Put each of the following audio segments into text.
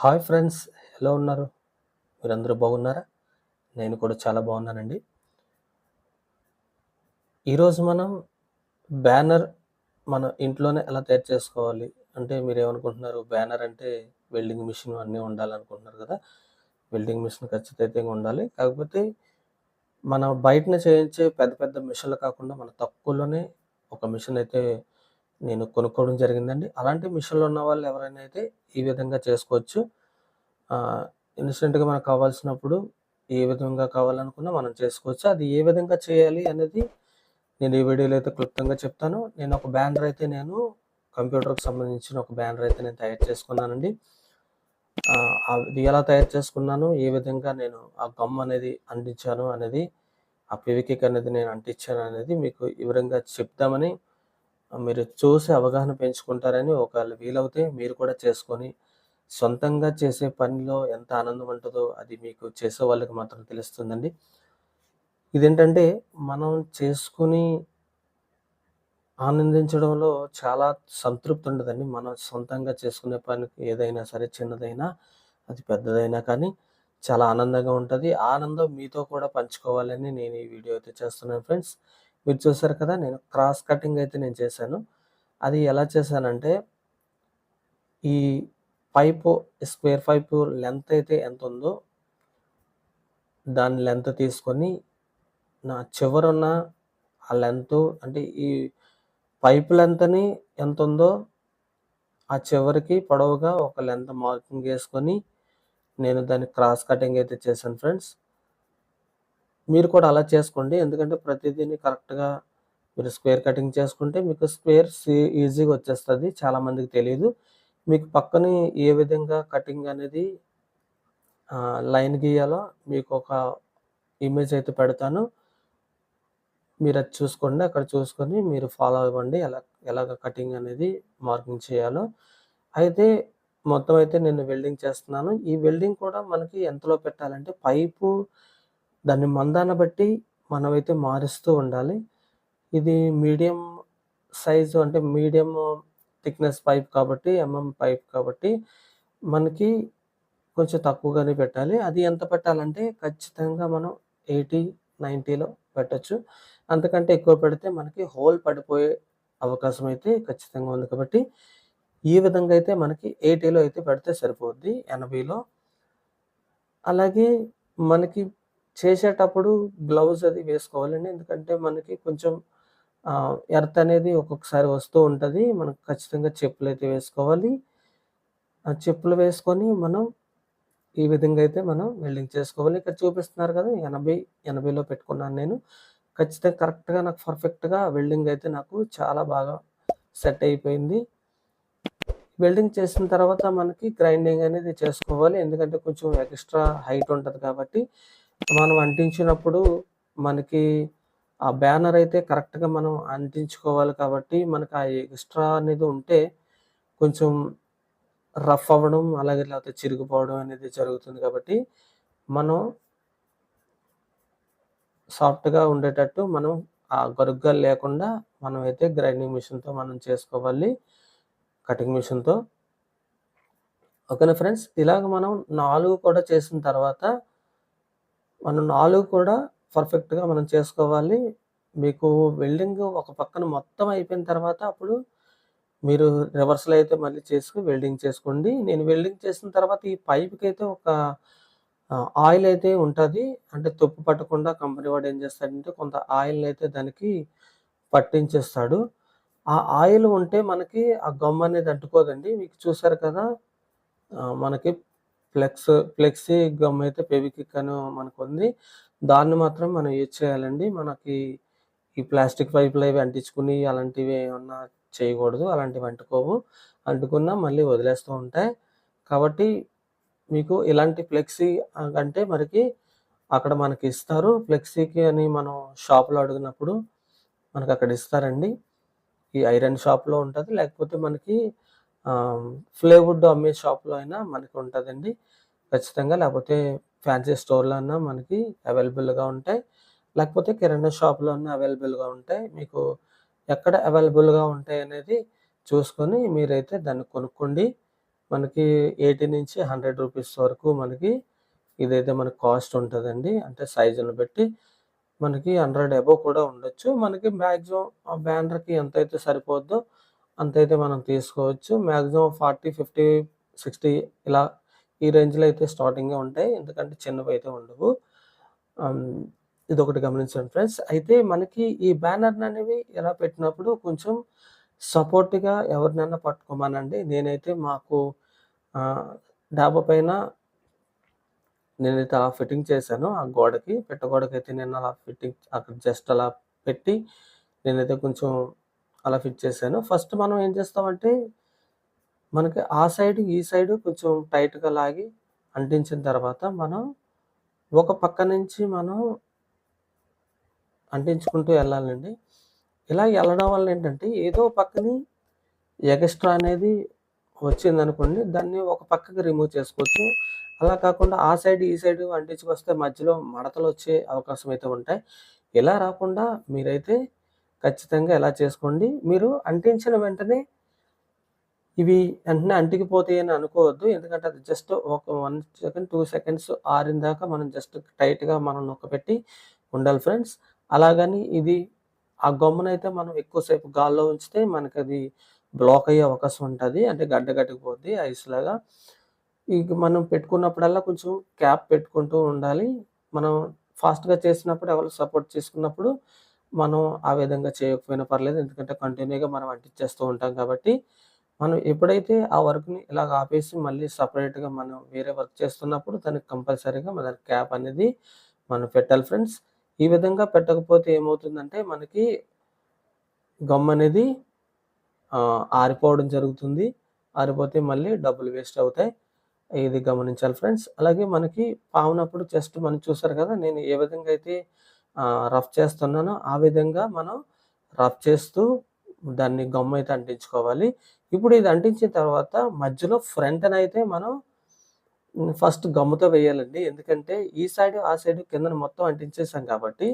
Hi friends, ఎలా ఉన్నారు? మీరందరూ బాగున్నారా? నేను కూడా చాలా బాగున్నానండి. ఈరోజు మనం బ్యానర్ మన ఇంట్లోనే ఎలా తయారు చేసుకోవాలి? అంటే మీరేమనుకుంటున్నారు? బ్యానర్ అంటే వెల్డింగ్ మిషన్ అన్నీ ఉండాలనుకుంటున్నారు కదా! వెల్డింగ్ మిషన్ ఖచ్చితంగా ఉండాలి. కాకపోతే మనం బయటన చేయించే పెద్ద పెద్ద మిషన్లు కాకుండా మన తక్కువలోనే ఒక మిషన్ అయితే నేను కొనుక్కోవడం జరిగిందండి. అలాంటి మిషన్లు ఉన్న వాళ్ళు ఎవరైనా అయితే ఈ విధంగా చేసుకోవచ్చు. ఆహ్, ఇన్‌స్టంట్‌గా మనకు కావాల్సినప్పుడు ఏ విధంగా కావాలనుకున్నా మనం చేసుకోవచ్చు. అది ఏ విధంగా చేయాలి అనేది నేను ఈ వీడియోలో అయితే క్లుప్తంగా చెప్తాను. నేను కంప్యూటర్‌కి సంబంధించిన ఒక బ్యానర్ అయితే నేను తయారు చేసుకున్నానండి. అది ఎలా తయారు చేసుకున్నాను, ఏ విధంగా నేను ఆ గమ్ అనేది అంటించాను అనేది, ఆ ఫెవిక్విక్ అనేది నేను అంటించాను అనేది మీకు వివరంగా చెప్దామని మీరు చూసి అవగాహన పెంచుకుంటారని ఒకవేళ వీలవుతే మీరు కూడా చేసుకొని, సొంతంగా చేసే పనిలో ఎంత ఆనందం ఉంటదో అది మీకు చేసే వాళ్ళకి మాత్రం తెలుస్తుందండి. ఇదేంటంటే మనం చేసుకొని ఆనందించడంలో చాలా సంతృప్తి ఉంటదండి. మనం సొంతంగా చేసుకునే పనికి ఏదైనా సరే చిన్నదైనా, అది పెద్దదైనా కానీ చాలా ఆనందంగా ఉంటది. ఆ ఆనందం మీతో కూడా పంచుకోవాలని నేను ఈ వీడియో అయితే చేస్తున్నాను ఫ్రెండ్స్. మీరు చూసారు కదా! నేను క్రాస్ కటింగ్ అయితే నేను చేశాను. అది ఎలా చేశానంటే, ఈ పైపు స్క్వేర్ పైపు లెంత్ అయితే ఎంతుందో, దాని లెంత్ తీసుకొని నా చివరున్న ఆ లెంతు అంటే ఈ పైప్ లెంత్‌ని ఎంతుందో ఆ చివరికి పొడవుగా ఒక లెంత్ మార్కింగ్ యేసుకొని, నేను దాన్ని క్రాస్ కటింగ్ అయితే చేశాను ఫ్రెండ్స్. మీరు కూడా అలా చేసుకోండి. ఎందుకంటే ప్రతిదీని కరెక్ట్‌గా మీరు స్క్వేర్ కటింగ్ చేసుకుంటే మీకు ఈజీగా వచ్చేస్తది. చాలా మందికి తెలీదు. మీకు పక్కనే ఏ విధంగా కటింగ్ అనేది లైన్ గీయాలో మీకొక ఇమేజ్ అయితే పెడతాను. మీరది చూసుకోండి. అక్కడ చూసుకొని మీరు ఫాలో అవ్వండి. ఎలాగ కటింగ్ అనేది మార్కింగ్ చేయాలో. అయితే మొత్తం అయితే నేను వెల్డింగ్ చేస్తున్నాను. ఈ వెల్డింగ్ కూడా మనకి ఎంతలో పెట్టాలంటే పైపు దాని మందాన్ని బట్టి మనమైతే మారుస్తూ ఉండాలి. ఇది మీడియం సైజు అంటే మీడియం థిక్‌నెస్ పైప్ కాబట్టి పైప్ కాబట్టి మనకి కొంచెం తక్కువగానే పెట్టాలి. అది ఎంత పెట్టాలంటే ఖచ్చితంగా మనం 80, 90లో పెట్టొచ్చు. అంతకంటే ఎక్కువ పెడితే మనకి హోల్ పడిపోయే అవకాశం అయితే ఖచ్చితంగా ఉంది కాబట్టి, ఈ విధంగా అయితే మనకి 80లో అయితే పెడితే సరిపోద్ది. 80లో అలాగే మనకి చేసేటప్పుడు గ్లౌస్ అది వేసుకోవాలండి. ఎందుకంటే మనకి కొంచెం ఎర్త్ అనేది ఒక్కొక్కసారి వస్తూ ఉంటది. మనం ఖచ్చితంగా చెప్పులైతే వేసుకోవాలి. ఆ చెప్పులు వేసుకొని మనం ఈ విధంగా అయితే మనం వెల్డింగ్ చేసుకోవాలి. ఇక్కడ చూపిస్తున్నారు కదా! 80లో పెట్టుకున్నాను నేను. ఖచ్చితంగా కరెక్ట్‌గా నాకు పర్ఫెక్ట్‌గా వెల్డింగ్ అయితే నాకు చాలా బాగా సెట్ అయిపోయింది. వెల్డింగ్ చేసిన తర్వాత మనకి గ్రైండింగ్ అనేది చేసుకోవాలి. ఎందుకంటే కొంచెం ఎక్స్‌ట్రా హైట్ ఉంటది కాబట్టి, మనం అంటించినప్పుడు మనకి ఆ బ్యానర్ అయితే కరెక్ట్‌గా మనం అంటించుకోవాలి కాబట్టి, మనకు ఆ ఎక్స్‌ట్రా అనేది ఉంటే కొంచెం రఫ్ అవ్వడం, అలాగే లేకపోతే చిరిగిపోవడం అనేది జరుగుతుంది కాబట్టి, మనం సాఫ్ట్‌గా ఉండేటట్టు మనం ఆ గరుగ్గా లేకుండా మనమైతే గ్రైండింగ్ మిషన్‌తో మనం చేసుకోవాలి. కటింగ్ మిషన్‌తో. ఓకేనా ఫ్రెండ్స్. ఇలాగ మనం 4 కూడా చేసిన తర్వాత, మనం 4 కూడా పర్ఫెక్ట్‌గా మనం చేసుకోవాలి. మీకు వెల్డింగ్ ఒక పక్కన మొత్తం అయిపోయిన తర్వాత అప్పుడు మీరు రివర్స్‌లో అయితే మళ్ళీ వెల్డింగ్ చేసుకోండి. నేను వెల్డింగ్ చేసిన తర్వాత ఈ పైప్‌కైతే ఒక ఆయిల్ అయితే ఉంటది. అంటే తుప్పు పట్టకుండా కంపెనీ వాడు ఏం చేస్తాడంటే కొంత ఆయిల్‌నైతే దానికి పట్టించేస్తాడు. ఆ ఆయిల్ ఉంటే మనకి ఆ గమ్ అనేది అంటుకోదండి. మీకు చూసారు కదా! మనకి ఫ్లెక్సీ గమ్ అయితే ఫెవిక్విక్ అని మనకుంది. దాన్ని మాత్రం మనం యూజ్ చేయాలండి. మనకి ఈ ప్లాస్టిక్ పైపులు అవి అంటించుకుని అలాంటివి ఏమన్నా చేయకూడదు. అలాంటివి అంటుకోవు. అంటుకున్నా మళ్ళీ వదిలేస్తూ ఉంటాయి. కాబట్టి మీకు ఇలాంటి ఫ్లెక్సీ అంటే మనకి అక్కడ మనకిస్తారు. ఫ్లెక్సీకి అని మనం షాప్‌లో అడిగినప్పుడు మనకక్కడ ఇస్తారండి. ఈ ఐరన్ షాప్‌లో ఉంటది. లేకపోతే మనకి ఆహ్, ప్లైవుడ్ అమ్మే షాప్‌లో అయినా మనకుంటదండి. ఖచ్చితంగా. లేకపోతే ఫ్యాన్సీ స్టోర్‌లో అన్నా మనకి అవైలబుల్‌గా ఉంటాయి. లేకపోతే కిరాణా షాప్‌లో అన్నా అవైలబుల్‌గా ఉంటాయి. మీకు ఎక్కడ అవైలబుల్‌గా ఉంటాయనేది చూసుకొని మీరైతే దాన్ని కొనుక్కోండి. మనకి 80-100 రూపీస్ వరకు మనకి ఇదైతే మనకి కాస్ట్ ఉంటదండి. అంటే సైజుని బట్టి మనకి 100 అబోవ్ కూడా ఉండొచ్చు. మనకి మాక్సిమం ఆ బ్యానర్‌కి ఎంతైతే సరిపోద్దో అంతైతే మనం తీసుకోవచ్చు. మాక్సిమం 40, 50, 60 ఇలా ఈ రేంజ్‌లో అయితే స్టార్టింగే ఉంటాయి. ఎందుకంటే చిన్నవైతే ఉండవు. హ్మ్. ఇదొకటి గమనించండి ఫ్రెండ్స్. అయితే మనకి ఈ బ్యానర్‌లనేవి ఇలా పెట్టినప్పుడు కొంచెం సపోర్ట్‌గా ఎవరినైనా పట్టుకోమనండి. నేనైతే మాకు ఆహ్, డాబా పైన నేనైతే అలా ఫిట్టింగ్ చేశాను. ఆ గోడకి, పిట్ట గోడకైతే నేను అలా ఫిట్టింగ్ అక్కడ జస్ట్ అలా పెట్టి నేనైతే కొంచెం అలా ఫిట్ చేశాను. ఫస్ట్ మనం ఏం చేస్తామంటే, మనకి ఆ సైడ్, ఈ సైడ్ కొంచెం టైట్‌గా లాగి అంటించిన తర్వాత మనం ఒక పక్క నుంచి మనం అంటించుకుంటూ ఎళ్ళాలండి. ఇలా ఎళ్ళడం వల్ల ఏంటంటే, ఏదో పక్కని ఎగస్ట్రా అనేది వచ్చిందనుకోండి, దాన్ని ఒక పక్కకి రిమూవ్ చేసుకోవచ్చు. అలా కాకుండా ఆ సైడ్, ఈ సైడ్ అంటించుకొస్తే మధ్యలో మడతలొచ్చే అవకాశం అయితే ఉంటాయి. ఇలా రాకుండా మీరైతే ఖచ్చితంగా ఇలా చేసుకోండి. మీరు అంటించిన వెంటనే ఇవి వెంటనే అంటికిపోతాయని అనుకోవద్దు. ఎందుకంటే అది జస్ట్ ఒక 1 సెకండ్, 2 సెకండ్స్ ఆరిన దాకా మనం జస్ట్ టైట్‌గా మనం నొక్కపెట్టి ఉండాలి ఫ్రెండ్స్. అలాగని ఇది ఆ గమ్మునైతే మనం ఎక్కువ సేపు గాల్లో ఉంచితే మనకది బ్లాక్ అయ్యే అవకాశం ఉంటది. అంటే గడ్డ కట్టుకుపోద్ది ఐస్‌లాగా. ఇక మనం పెట్టుకున్నప్పుడల్లా కొంచెం క్యాప్ పెట్టుకుంటూ ఉండాలి. మనం ఫాస్ట్‌గా చేసినప్పుడు ఎవరు సపోర్ట్ చేసుకున్నప్పుడు మనం ఆ విధంగా చేయకపోయినా పర్లేదు. ఎందుకంటే కంటిన్యూ‌గా మనం అంటించేస్తూ ఉంటాం కాబట్టి, మనం ఎప్పుడైతే ఆ వర్క్‌ని ఇలాగ ఆపేసి మళ్ళీ సెపరేట్‌గా మనం వేరే వర్క్ చేస్తున్నప్పుడు దానికి కంపల్సరీగా దానికి క్యాప్ అనేది మనం పెట్టాలి ఫ్రెండ్స్. ఈ విధంగా పెట్టకపోతే ఏమవుతుందంటే మనకి గమ్ అనేది ఆరిపోవడం జరుగుతుంది. ఆరిపోతే మళ్ళీ డబ్బులు వేస్ట్ అవుతాయి. ఇది గమనించాలి ఫ్రెండ్స్. అలాగే మనకి పావనప్పుడు జస్ట్ మనం చూసారు కదా! నేను ఏ విధంగా అయితే రఫ్ చేస్తున్నానో ఆ విధంగా మనం రఫ్ చేస్తూ దాన్ని గమ్ అయితే అంటించుకోవాలి. ఇప్పుడు ఇది అంటించిన తర్వాత మధ్యలో ఫ్రంట్‌నయితే మనం ఫస్ట్ గమ్ముతో వేయాలండి. ఎందుకంటే ఈ సైడ్, ఆ సైడ్ కిందన మొత్తం అంటించేసాం కాబట్టి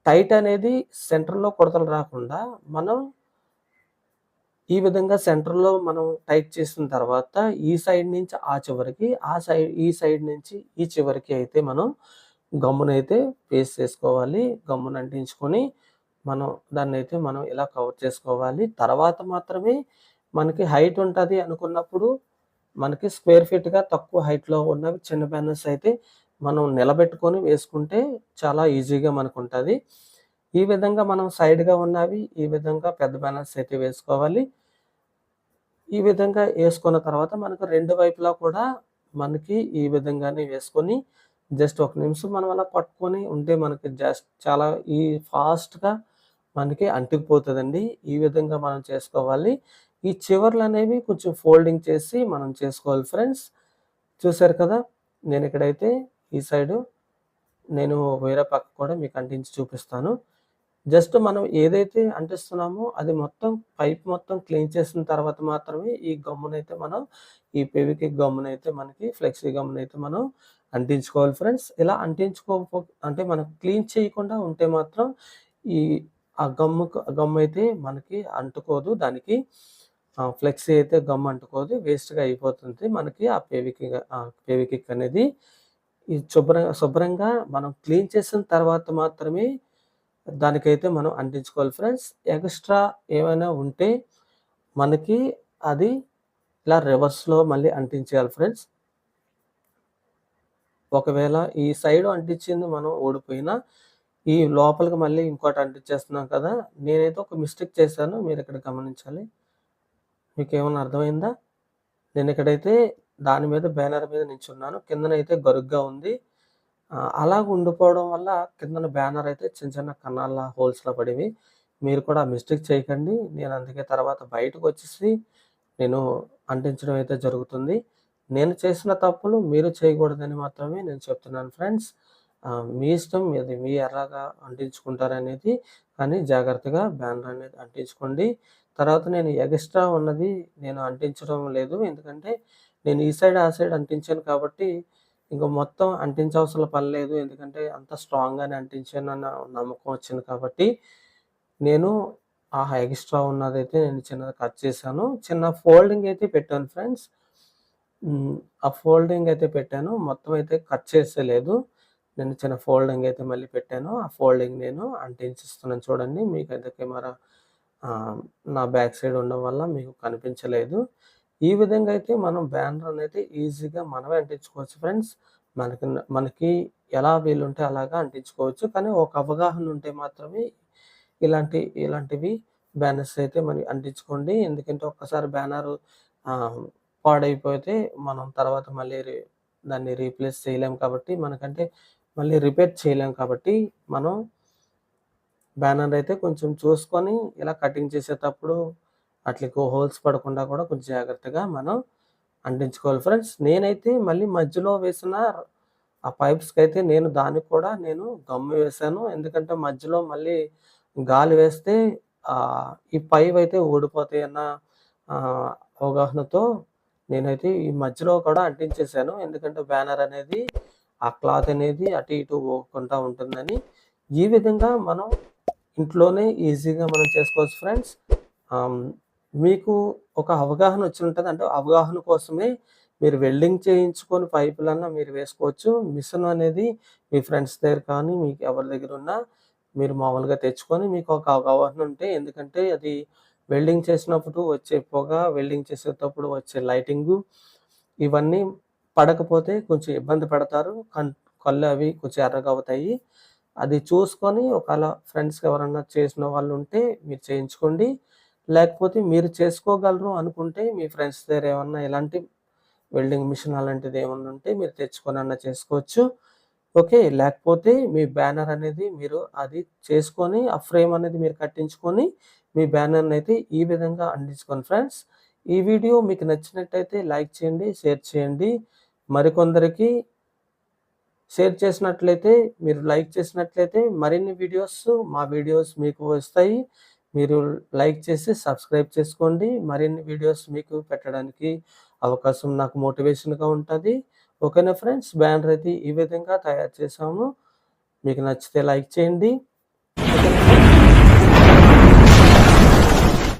టైట్ అనేది సెంటర్‌లో కొడతలు రాకుండా మనం ఈ విధంగా సెంటర్‌లో మనం టైట్ చేసిన తర్వాత ఈ సైడ్ నుంచి ఆ చివరకి, ఈ సైడ్ నుంచి ఈ చివరకి అయితే మనం గమ్మునైతే పేస్ట్ చేసుకోవాలి. గమ్మున అంటించుకొని మనం దాన్నైతే మనం ఇలా కవర్ చేసుకోవాలి. తర్వాత మాత్రమే మనకి హైట్ ఉంటది అనుకున్నప్పుడు మనకి స్క్వేర్ ఫీట్‌గా తక్కువ హైట్‌లో ఉన్నవి చిన్న బ్యానర్స్ అయితే మనం నిలబెట్టుకొని వేసుకుంటే చాలా ఈజీగా మనకుంటది. ఈ విధంగా మనం సైడ్‌గా ఉన్నవి ఈ విధంగా పెద్ద బ్యానర్స్ అయితే వేసుకోవాలి. ఈ విధంగా యేసుకున్న తర్వాత మనకు 2 వైపులా కూడా మనకి ఈ విధంగానే వేసుకొని జస్ట్ ఒక నిమిషం మనం అలా పట్టుకొని ఉంటే మనకి జస్ట్ చాలా ఫాస్ట్‌గా మనకి అంటుకుపోతదండి. ఈ విధంగా మనం చేసుకోవాలి. ఈ చివర్లనేవి కొంచెం ఫోల్డింగ్ చేసి మనం చేసుకోవాలి ఫ్రెండ్స్. చూసారు కదా! నేనిక్కడైతే ఈ సైడు నేను వేరే పక్క కూడా మీకు అంటించి చూపిస్తాను. జస్ట్ మనం ఏదైతే అంటిస్తున్నామో అది మొత్తం పైప్ మొత్తం క్లీన్ చేసిన తర్వాత మాత్రమే ఈ గమ్మునైతే మనం ఈ ఫెవిక్విక్ గమ్మునైతే మనకి ఫ్లెక్సీ గమ్మునైతే మనం అంటించుకోవాలి ఫ్రెండ్స్. ఇలా అంటే మనం క్లీన్ చేయకుండా ఉంటే మాత్రం ఈ ఆ గమ్ అయితే మనకి అంటుకోదు. దానికి ఫ్లెక్సీ అయితే గమ్ అంటుకోదు. వేస్ట్‌గా అయిపోతుంది మనకి ఆ ఫెవిక్విక్ అనేది. ఈ శుభ్రంగా మనం క్లీన్ చేసిన తర్వాత మాత్రమే దానికైతే మనం అంటించుకోవాలి ఫ్రెండ్స్. ఎక్స్‌ట్రా ఏమైనా ఉంటే మనకి అది ఇలా రివర్స్‌లో మళ్ళీ అంటించేయాలి ఫ్రెండ్స్. ఒకవేళ ఈ సైడ్ అంటించింది మనం ఊడిపోయినా, ఈ లోపలికి మళ్ళీ ఇంకోటి అంటించేస్తున్నాం కదా! నేనైతే ఒక మిస్టేక్ చేశాను. మీరిక్కడ గమనించాలి. మీకేమన్నా అర్థమైందా? నేనిక్కడైతే దాని మీద బ్యానర్ మీద నించున్నాను. కిందనైతే గరుగ్గా ఉంది. అలాగ ఉండిపోవడం వల్ల కిందన బ్యానర్ అయితే చిన్న చిన్న కన్నాల్లా, హోల్స్‌లా పడేవి. మీరు కూడా ఆ మిస్టేక్ చేయకండి. నేను అందుకే తర్వాత బయటకొచ్చేసి నేను అంటించడం అయితే జరుగుతుంది. నేను చేసిన తప్పులు మీరు చేయకూడదని మాత్రమే నేను చెప్తున్నాను ఫ్రెండ్స్. మీ ఇష్టం మీది. మీరు ఎలాగా అంటించుకుంటారనేది కానీ జాగ్రత్తగా బ్యానర్ అనేది అంటించుకోండి. తర్వాత నేను ఎగస్ట్రా ఉన్నది నేను అంటించడం లేదు. ఎందుకంటే నేను ఈ సైడ్, ఆ సైడ్ అంటించాను కాబట్టి ఇంక మొత్తం అంటించవసరం పని లేదు. ఎందుకంటే అంత స్ట్రాంగ్‌గానే అంటించానన్న నమ్మకం వచ్చింది కాబట్టి నేను ఎగస్ట్రా ఉన్నదైతే నేను చిన్నగా కట్ చేశాను. చిన్న ఫోల్డింగ్ అయితే పెట్టాను ఫ్రెండ్స్. ఆ ఫోల్డింగ్ అయితే పెట్టాను. మొత్తం అయితే కట్ చేసేయలేదు. నేను చిన్న ఫోల్డింగ్ అయితే మళ్ళీ పెట్టాను. ఆ ఫోల్డింగ్ నేను అంటించిస్తున్నాను చూడండి. మీకైతే కెమెరా నా బ్యాక్ సైడ్ ఉండడం వల్ల మీకు కనిపించలేదు. ఈ విధంగా అయితే మనం బ్యానర్ అనేది ఈజీగా మనమే అంటించుకోవచ్చు ఫ్రెండ్స్. మనకి ఎలా వీలుంటే అలాగా అంటించుకోవచ్చు. కానీ ఒక అవగాహన ఉంటే మాత్రమే ఇలాంటివి బ్యానర్స్ అయితే మరి అంటించుకోండి. ఎందుకంటే ఒక్కసారి బ్యానరు ఆహ్, పాడైపోతే మనం తర్వాత మళ్ళీ దాన్ని రీప్లేస్ చేయలేం కాబట్టి మనకంటే మళ్ళీ రిపేర్ చేయలేం కాబట్టి మనం బ్యానర్ అయితే కొంచెం చూసుకొని ఇలా కటింగ్ చేసేటప్పుడు ఆట్లికి హోల్స్ పడకుండా కూడా కొంచెం జాగ్రత్తగా మనం అంటించుకోవాలి ఫ్రెండ్స్. నేనైతే మళ్ళీ మధ్యలో వేసిన ఆ పైప్స్‌కైతే దానికి కూడా నేను గమ్ము వేశాను. ఎందుకంటే మధ్యలో మళ్ళీ గాలి వేస్తే ఈ పైవయితే ఊడిపోతాయన్న ఆహ్, అవగాహనతో నేనైతే ఈ మధ్యలో కూడా అంటించేశాను. ఎందుకంటే బ్యానర్ అనేది ఆ క్లాత్ అనేది అటు ఇటు ఊగకుండా ఉంటుందని. ఈ విధంగా మనం ఇంట్లోనే ఈజీగా మనం చేసుకోవచ్చు ఫ్రెండ్స్. ఆహ్, మీకు ఒక అవగాహన వచ్చుంటది. అంటే అవగాహన కోసమే మీరు వెల్డింగ్ చేయించుకొని పైపులన్నా మీరు వేసుకోవచ్చు. మిషన్ అనేది మీ ఫ్రెండ్స్ దగ్గర కానీ, మీకు ఎవరి దగ్గరున్నా మీరు మామూలుగా తెచ్చుకొని మీకు ఒక అవగాహన ఉంటే ఎందుకంటే అది వెల్డింగ్ చేసినప్పుడు వచ్చే పొగ, వెల్డింగ్ చేసేటప్పుడు వచ్చే లైటింగు ఇవన్నీ పడకపోతే కొంచెం ఇబ్బంది పడతారు. కళ్ళు అవి కొంచెం ఎర్రగా అవుతాయి. అది చూసుకొని ఒకవేళ ఫ్రెండ్స్ ఎవరన్నా చేసిన వాళ్ళుంటే మీరు చేయించుకోండి. లేకపోతే మీరు చేసుకోగలరు అనుకుంటే మీ ఫ్రెండ్స్ దగ్గర ఏమన్నా ఇలాంటి వెల్డింగ్ మిషన్ అలాంటిది ఏమన్నా ఉంటే మీరు తెచ్చుకొనన్నా చేసుకోవచ్చు. ఓకే. లేకపోతే మీ బ్యానర్ అనేది మీరు అది చేసుకొని ఆ ఫ్రేమ్ అనేది మీరు కట్టించుకొని మీ బ్యానర్‌నయితే ఈ విధంగా అంటించుకోండి ఫ్రెండ్స్. ఈ వీడియో మీకు నచ్చినట్టయితే లైక్ చేయండి, షేర్ చేయండి. మరికొందరికి షేర్ చేసినట్లయితే మీరు లైక్ చేసినట్లయితే మరిన్ని మా వీడియోస్ మీకు వస్తాయి. మీరు లైక్ చేసి సబ్స్క్రైబ్ చేసుకోండి. మరిన్ని వీడియోస్ మీకు పెట్టడానికి అవకాశం నాకు మోటివేషన్‌గా ఉంటది. ఓకేనా ఫ్రెండ్స్. బ్యానర్ అయితే ఈ విధంగా తయారు చేశాము. మీకు నచ్చితే లైక్ చేయండి. ఓకేనా?